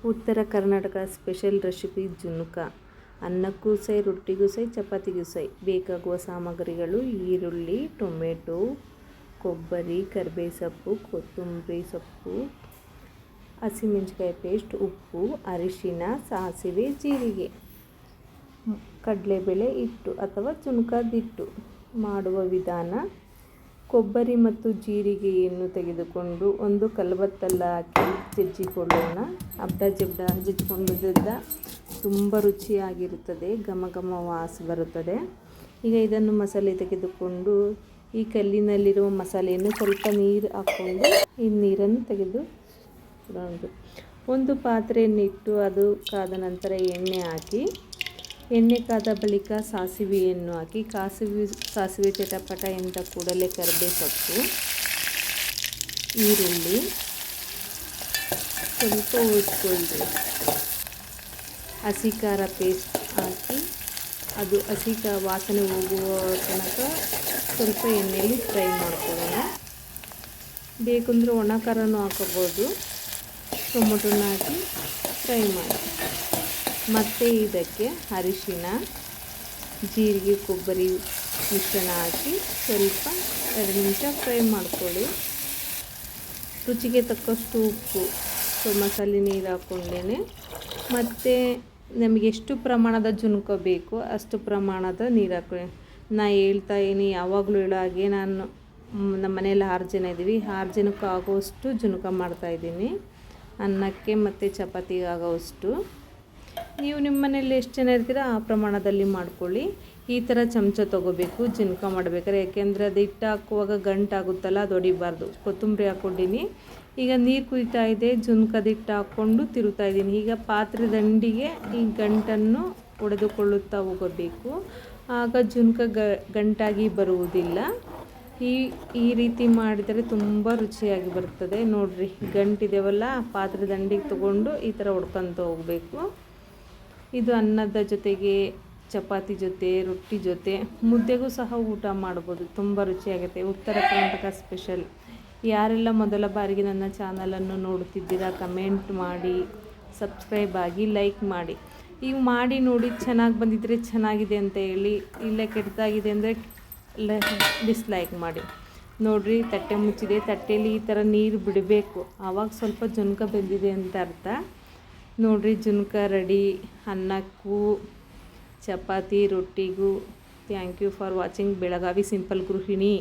ಉತ್ತರ Karnataka special recipe ಜುನ್ಕ. ಅನ್ನಕ್ಕೂ ಸೈ, ರೊಟ್ಟಿಗೂ ಸೈ, ಚಪಾತಿಗೂ ಸೈ. ಬೇಕಾಗುವ ಸಾಮಗ್ರಿಗಳು: ಈರುಳ್ಳಿ, ಟೊಮೆಟೊ, ಕೊಬ್ಬರಿ, ಕರಿಬೇವು ಸೊಪ್ಪು, ಕೊತ್ತಂಬರಿ ಸೊಪ್ಪು, ಹಸಿಮೆಣಸಿನಕಾಯಿ ಪೇಸ್ಟ್, ಉಪ್ಪು, ಅರಿಶಿನ, ಸಾಸಿವೆ, ಜೀರಿಗೆ, ಕಡಲೆಬೇಳೆ ಹಿಟ್ಟು ಅಥವಾ ಜುನ್ಕದ ಹಿಟ್ಟು. ಮಾಡುವ ವಿಧಾನ: ಕೊಬ್ಬರಿ ಮತ್ತು ಜೀರಿಗೆಯನ್ನು ತೆಗೆದುಕೊಂಡು ಒಂದು ಕಲ್ಬತ್ತಲ್ಲಿ ಹಾಕಿ ಜಜ್ಜಿಕೊಳ್ಳೋಣ. ಜಜ್ಜಿಕೊಂಡಿದ್ದ ತುಂಬ ರುಚಿಯಾಗಿರುತ್ತದೆ, ಘಮ ಘಮ ವಾಸ ಬರುತ್ತದೆ. ಈಗ ಇದನ್ನು ಮಸಾಲೆ ತೆಗೆದುಕೊಂಡು ಈ ಕಲ್ಲಿನಲ್ಲಿರುವ ಮಸಾಲೆಯನ್ನು ಸ್ವಲ್ಪ ನೀರು ಹಾಕ್ಕೊಂಡು ಈ ನೀರನ್ನು ತೆಗೆದು ಒಂದು ಪಾತ್ರೆಯನ್ನಿಟ್ಟು ಅದು ಕಾದ ನಂತರ ಎಣ್ಣೆ ಹಾಕಿ, ಎಣ್ಣೆ ಕಾದ ಬಳಿಕ ಸಾಸಿವೆಯನ್ನು ಹಾಕಿ, ಸಾಸಿವೆ ಚಟಪಟ ಎಂದ ಕೂಡಲೇ ಕರಿಬೇವು ಸೊಪ್ಪು, ಈರುಳ್ಳಿ ಸ್ವಲ್ಪ ಉಳಿಸ್ಕೊಳ್ಳಿ. ಹಸಿ ಖಾರ ಪೇಸ್ಟ್ ಹಾಕಿ ಅದು ಹಸಿ ವಾಸನೆ ಹೋಗುವ ತನಕ ಸ್ವಲ್ಪ ಎಣ್ಣೆಯಲ್ಲಿ ಫ್ರೈ ಮಾಡ್ಕೊಳ್ಳೋಣ. ಬೇಕಂದರೆ ಒಣ ಖಾರನೂ ಹಾಕೋಬೋದು. ಟೊಮೊಟೊನ ಹಾಕಿ ಫ್ರೈ ಮಾಡಿ, ಮತ್ತು ಇದಕ್ಕೆ ಅರಿಶಿನ, ಜೀರಿಗೆ, ಕೊಬ್ಬರಿ ಮಿಶ್ರಣ ಹಾಕಿ ಸ್ವಲ್ಪ 2 ನಿಮಿಷ ಫ್ರೈ ಮಾಡ್ಕೊಳ್ಳಿ. ರುಚಿಗೆ ತಕ್ಕಷ್ಟು ಉಪ್ಪು, ಮಸಾಲೆ ನೀರು ಹಾಕ್ಕೊಂಡೇ, ಮತ್ತು ನಮಗೆ ಎಷ್ಟು ಪ್ರಮಾಣದ ಜುನ್ಕ ಬೇಕೋ ಅಷ್ಟು ಪ್ರಮಾಣದ ನೀರು ಹಾಕೊಳ್ಳಿ. ಹೇಳ್ತಾ ಇದ್ದೀನಿ, ಯಾವಾಗಲೂ ಹೇಳೋ ಹಾಗೆ ನಾನು ನಮ್ಮ ಮನೇಲಿ 6 ಜನ ಇದ್ದೀವಿ, 6 ಜನಕ್ಕೆ ಆಗೋಷ್ಟು ಜುನ್ಕ ಮಾಡ್ತಾಯಿದ್ದೀನಿ. ಅನ್ನಕ್ಕೆ ಮತ್ತು ಚಪಾತಿಗೆ ಆಗೋವಷ್ಟು. ನೀವು ನಿಮ್ಮ ಮನೇಲಿ ಎಷ್ಟು ಜನ ಇರ್ತೀರ ಆ ಪ್ರಮಾಣದಲ್ಲಿ ಮಾಡ್ಕೊಳ್ಳಿ. ಈ ಥರ ಚಮಚ ತೊಗೋಬೇಕು ಜುನ್ಕ ಮಾಡಬೇಕಾದ್ರೆ, ಯಾಕೆಂದರೆ ಅದು ಹಿಟ್ಟು ಹಾಕುವಾಗ ಗಂಟಾಗುತ್ತಲ್ಲ, ಅದು ಹೊಡಿಬಾರ್ದು. ಕೊತ್ತಂಬರಿ ಹಾಕ್ಕೊಂಡಿನಿ. ಈಗ ನೀರು ಕುದೀತಾ ಇದೆ, ಜುನ್ಕದ ಹಿಟ್ಟು ಹಾಕ್ಕೊಂಡು ತಿರುಗ್ತಾ ಇದ್ದೀನಿ. ಈಗ ಪಾತ್ರೆ ದಂಡಿಗೆ ಈ ಗಂಟನ್ನು ಹೊಡೆದುಕೊಳ್ಳುತ್ತಾ ಹೋಗಬೇಕು, ಆಗ ಜುನ್ಕ ಗಂಟಾಗಿ ಬರುವುದಿಲ್ಲ. ಈ ರೀತಿ ಮಾಡಿದರೆ ತುಂಬ ರುಚಿಯಾಗಿ ಬರ್ತದೆ. ನೋಡಿರಿ, ಗಂಟಿದೆವಲ್ಲ, ಪಾತ್ರೆ ದಂಡಿಗೆ ತೊಗೊಂಡು ಈ ಥರ ಹೊಡ್ಕೊತ ಹೋಗಬೇಕು. ಇದು ಅನ್ನದ ಜೊತೆಗೆ, ಚಪಾತಿ ಜೊತೆ, ರೊಟ್ಟಿ ಜೊತೆ, ಮುದ್ದೆಗೂ ಸಹ ಊಟ ಮಾಡ್ಬೋದು. ತುಂಬ ರುಚಿಯಾಗುತ್ತೆ. ಉತ್ತರ ಕರ್ನಾಟಕ ಸ್ಪೆಷಲ್. ಯಾರೆಲ್ಲ ಮೊದಲ ಬಾರಿಗೆ ನನ್ನ ಚಾನಲನ್ನು ನೋಡುತ್ತಿದ್ದೀರಾ ಕಮೆಂಟ್ ಮಾಡಿ, ಸಬ್ಸ್ಕ್ರೈಬ್ ಆಗಿ, ಲೈಕ್ ಮಾಡಿ. ಈಗ ಮಾಡಿ ನೋಡಿ, ಚೆನ್ನಾಗಿ ಬಂದಿದ್ದರೆ ಚೆನ್ನಾಗಿದೆ ಅಂತ ಹೇಳಿ, ಇಲ್ಲ ಕೆಟ್ಟದಾಗಿದೆ ಅಂದರೆ ಡಿಸ್ಲೈಕ್ ಮಾಡಿ. ನೋಡಿರಿ, ತಟ್ಟೆ ಮುಚ್ಚಿದೆ. ತಟ್ಟೆಯಲ್ಲಿ ಈ ಥರ ನೀರು ಬಿಡಬೇಕು, ಆವಾಗ ಸ್ವಲ್ಪ ಜುನ್ಕ ಬೆಂದಿದೆ ಅಂತ ಅರ್ಥ. ನೋಡಿರಿ, ಜುನ್ಕ ರೆಡಿ. ಅನ್ನಕ್ಕೂ ಚಪಾತಿ ರೊಟ್ಟಿಗೂ. Thank you for watching. Belagavi simple ಗೃಹಿಣಿ.